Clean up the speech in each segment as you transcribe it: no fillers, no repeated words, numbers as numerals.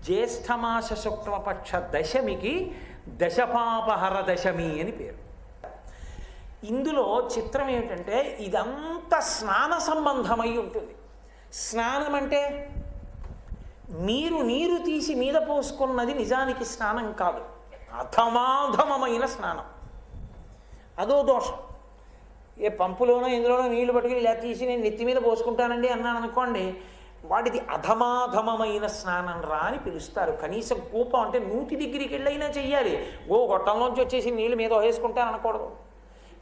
జ్యేష్ఠమాస శుక్లపక్ష దశమికి దశపాపహర దశమి అని పేరు. ఇందులో చిత్రం ఏమిటంటే ఇదంతా స్నాన సంబంధమై ఉంటుంది. స్నానం అంటే నీరు తీసి మీద పోసుకున్నది నిజానికి స్నానం కాదు, అధమాధమమైన స్నానం. అదో దోషం. ఏ పంపులోనో ఇందులోనో నీళ్లు పట్టుకుని ఇలా తీసి నేను నెత్తి మీద పోసుకుంటానండి అన్నాను అనుకోండి, వాటిది అధమాధమమైన స్నానం రా అని పిలుస్తారు. కనీసం కూపం అంటే 100 డిగ్రీకి వెళ్ళైనా చెయ్యాలి. గొట్టంలోంచి వచ్చేసి నీళ్ళు మీద వేసుకుంటాను అనకూడదు.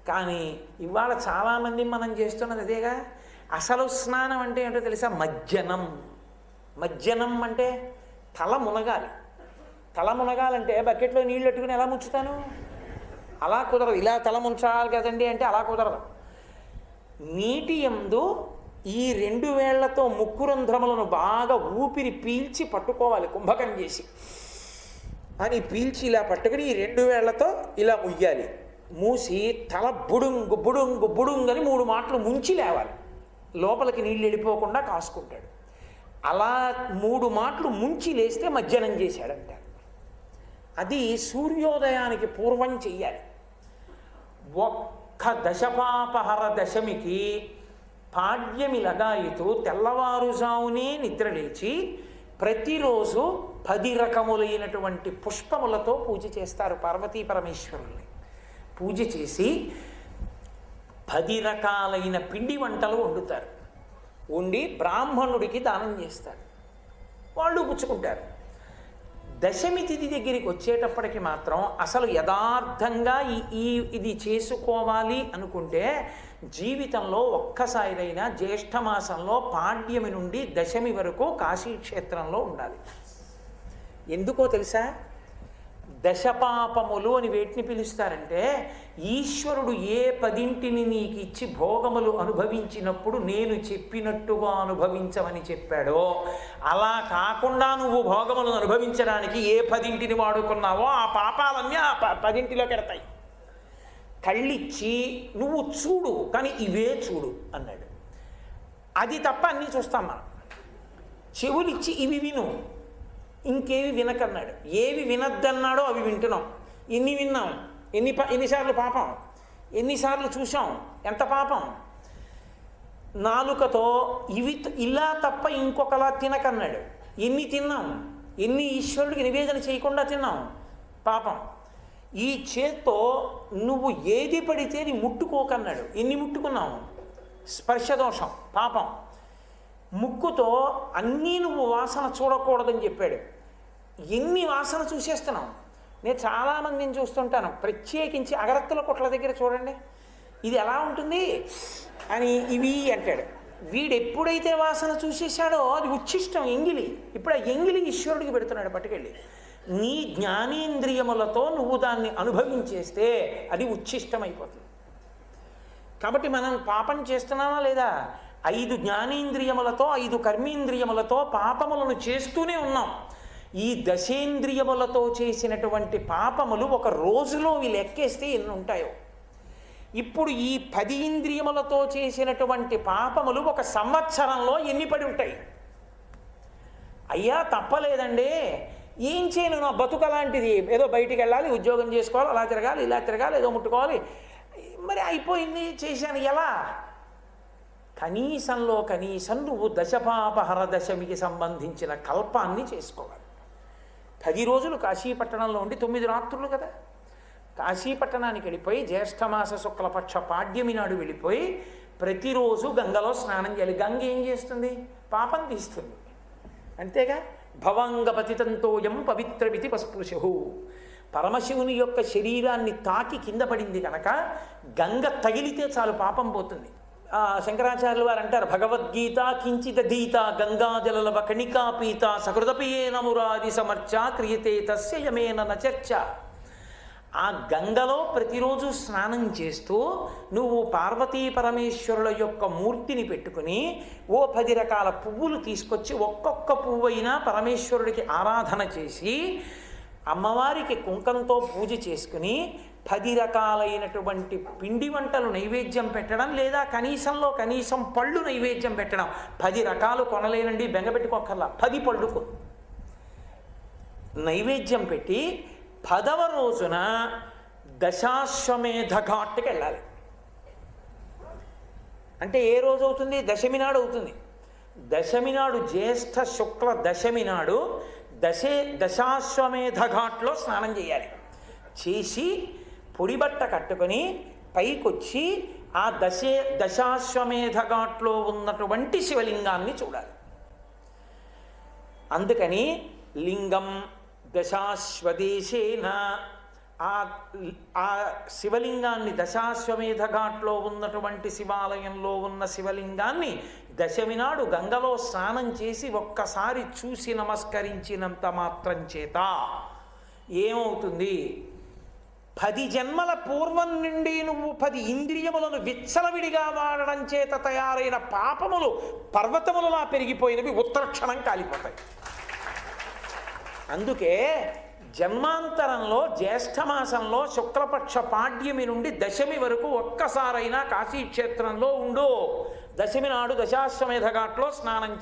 కానీ ఇవాళ చాలామంది మనం చేస్తున్నది అదేగా. అసలు స్నానం అంటే ఏంటో తెలుసా? మజ్జనం. మజ్జనం అంటే తల మునగాలి. తల మునగాలంటే బకెట్లో నీళ్ళు పెట్టుకుని ఎలా ముంచుతాను? అలా కుదరదు. ఇలా తల ముంచాలి కదండి అంటే అలా కుదరదు. నీటి యందు ఈ 2 వేళ్లతో ముక్కు రంధ్రములను బాగా ఊపిరి పీల్చి పట్టుకోవాలి. కుంభకం చేసి అని పీల్చి ఇలా పట్టుకుని ఈ 2 వేళ్లతో ఇలా ముయ్యాలి. మూసి తల బుడుంగు బుడుంగు బుడుంగని 3 మాటలు ముంచి లేవాలి. లోపలికి నీళ్ళు వెళ్ళిపోకుండా కాసుకుంటాడు. అలా 3 మాటలు ముంచి లేస్తే మజ్జనం చేశాడంటారు. అది సూర్యోదయానికి పూర్వం చెయ్యాలి. ఒక్క దశపాపహర దశమికి పాడ్యమి లగాయితూ తెల్లవారుజామునే నిద్రలేచి ప్రతిరోజు 10 రకములైనటువంటి పుష్పములతో పూజ చేస్తారు. పార్వతీ పరమేశ్వరుల్ని పూజ చేసి 10 రకాలైన పిండి వంటలు వండుతారు. వండి బ్రాహ్మణుడికి దానం చేస్తారు. వాళ్ళు పుచ్చుకుంటారు. దశమి తిథి దగ్గరికి వచ్చేటప్పటికి మాత్రం అసలు యథార్థంగా ఇది చేసుకోవాలి అనుకుంటే జీవితంలో ఒక్కసారైనా జ్యేష్ఠమాసంలో పాడ్యమి నుండి దశమి వరకు కాశీక్షేత్రంలో ఉండాలి. ఎందుకో తెలుసా? దశపాపములు అని వేటిని పిలుస్తారంటే, ఈశ్వరుడు ఏ 10ంటిని నీకు ఇచ్చి భోగములు అనుభవించినప్పుడు నేను చెప్పినట్టుగా అనుభవించమని చెప్పాడో, అలా కాకుండా నువ్వు భోగములను అనుభవించడానికి ఏ 10ంటిని వాడుకున్నావో ఆ పాపాలన్నీ ఆ 10ంటిలో కెడతాయి. కళ్ళిచ్చి నువ్వు చూడు కానీ ఇవే చూడు అన్నాడు. అది తప్ప అన్నీ చూస్తాం మనం. చెవులిచ్చి ఇవి విను, ఇంకేవి వినకన్నాడు. ఏవి వినద్దన్నాడో అవి వింటున్నాం. ఎన్ని విన్నాం, ఎన్నిసార్లు పాపం, ఎన్నిసార్లు చూసాం, ఎంత పాపం. నాలుకతో ఇవి ఇలా తప్ప ఇంకొకలా తినకన్నాడు. ఎన్ని తిన్నాం, ఎన్ని ఈశ్వరుడికి నివేదన చేయకుండా తిన్నాం, పాపం. ఈ చేత్తో నువ్వు ఏది పడితే అది ముట్టుకోకన్నాడు. ఎన్ని ముట్టుకున్నాం, స్పర్శదోషం, పాపం. ముక్కుతో అన్నీ నువ్వు వాసన చూడకూడదని చెప్పాడు. ఎన్ని వాసన చూసేస్తున్నాం. నేను చాలామందిని చూస్తుంటాను, ప్రత్యేకించి అగరత్తుల కొట్ల దగ్గర చూడండి, ఇది ఎలా ఉంటుంది అని ఇవి అంటాడు. వీడు ఎప్పుడైతే వాసన చూసేశాడో అది ఉచ్ఛిష్టం, ఎంగిలి. ఇప్పుడు ఆ ఎంగిలి ఈశ్వరుడికి పెడుతున్నాడు పట్టుకెళ్ళి. నీ జ్ఞానేంద్రియములతో నువ్వు దాన్ని అనుభవించేస్తే అది ఉచ్ఛిష్టమైపోతుంది. కాబట్టి మనం పాపం చేస్తున్నామా లేదా? 5 జ్ఞానేంద్రియములతో 5 కర్మేంద్రియములతో పాపములను చేస్తూనే ఉన్నాం. ఈ దశేంద్రియములతో చేసినటువంటి పాపములు ఒక రోజులో లెక్కేస్తే ఎన్ని ఉంటాయో. ఇప్పుడు ఈ 10 ఇంద్రియములతో చేసినటువంటి పాపములు ఒక సంవత్సరంలో ఎన్ని పడి ఉంటాయి? అయ్యా తప్పలేదండి, ఏం చేయను, నా బతుకు అలాంటిది, ఏదో బయటికి వెళ్ళాలి, ఉద్యోగం చేసుకోవాలి, అలా తిరగాలి, ఇలా తిరగాలి, ఏదో ముట్టుకోవాలి, మరి అయిపోయింది, చేశాను. ఎలా? కనీసంలో కనీసం నువ్వు దశపాపహర దశమికి సంబంధించిన కల్పాన్ని చేసుకోవాలి. 10 రోజులు కాశీపట్టణంలో ఉండి 9 రాత్రులు కదా. కాశీపట్టణానికి వెళ్ళిపోయి జ్యేష్ఠమాస శుక్లపక్ష పాడ్యమి నాడు వెళ్ళిపోయి ప్రతిరోజు గంగలో స్నానం చేయాలి. గంగ ఏం చేస్తుంది? పాపం తీస్తుంది, అంతేగా. భవంగపతితంతోయం పవిత్రమితి పస్పృశు. పరమశివుని యొక్క శరీరాన్ని తాకి కింద పడింది కనుక గంగ తగిలితే చాలు పాపం పోతుంది. శంకరాచార్యులు వారు అంటారు, భగవద్గీత కించిదీత గంగాజలవ కణికాపీత సకృదపియేన మురారి సమర్చ క్రియతే తస్య యమేన నచర్చ. ఆ గంగలో ప్రతిరోజు స్నానం చేస్తూ నువ్వు పార్వతీ పరమేశ్వరుల యొక్క మూర్తిని పెట్టుకుని ఓ 10 రకాల పువ్వులు తీసుకొచ్చి ఒక్కొక్క పువ్వైనా పరమేశ్వరుడికి ఆరాధన చేసి అమ్మవారికి కుంకంతో పూజ చేసుకుని 10 రకాలైనటువంటి పిండి వంటలు నైవేద్యం పెట్టడం, లేదా కనీసంలో కనీసం పళ్ళు నైవేద్యం పెట్టడం. 10 రకాలు కొనలేనండి, బెంగపెట్టుకోకర్లా, 10 పళ్ళు కొను. నైవేద్యం పెట్టి 10వ రోజున దశాశ్వమేధ ఘాట్కి వెళ్ళాలి. అంటే ఏ రోజు అవుతుంది? దశమి నాడు అవుతుంది. దశమి నాడు, జ్యేష్ఠ శుక్ల దశమి నాడు దశాశ్వమేధ ఘాట్లో స్నానం చేయాలి. చేసి పొడిబట్ట కట్టుకొని పైకొచ్చి ఆ దశాశ్వమేధ ఘాట్లో ఉన్నటువంటి శివలింగాన్ని చూడాలి. అందుకని లింగం దశాశ్వదేశేన, ఆ శివలింగాన్ని, దశాశ్వమేధ ఘాట్లో ఉన్నటువంటి శివాలయంలో ఉన్న శివలింగాన్ని దశమి నాడు గంగలో స్నానం చేసి ఒక్కసారి చూసి నమస్కరించినంత మాత్రం చేత ఏమవుతుంది? 10 జన్మల పూర్వం నుండి నువ్వు 10 ఇంద్రియములను విచ్చలవిడిగా వాడడం చేత తయారైన పాపములు పర్వతములలా పెరిగిపోయినవి ఉత్తరక్షణం కాలిపోతాయి. అందుకే జన్మాంతరంలో జ్యేష్ఠమాసంలో శుక్లపక్ష పాడ్యమి నుండి దశమి వరకు ఒక్కసారైనా కాశీక్షేత్రంలో ఉండు. దశమి నాడు దశాశ్వమేధ ఘాట్లో స్నానం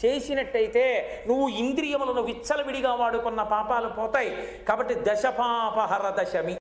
చేసినట్టయితే నువ్వు ఇంద్రియములను విచ్చలవిడిగా వాడుకున్న పాపాలు పోతాయి. కాబట్టి దశపాపహర దశమి.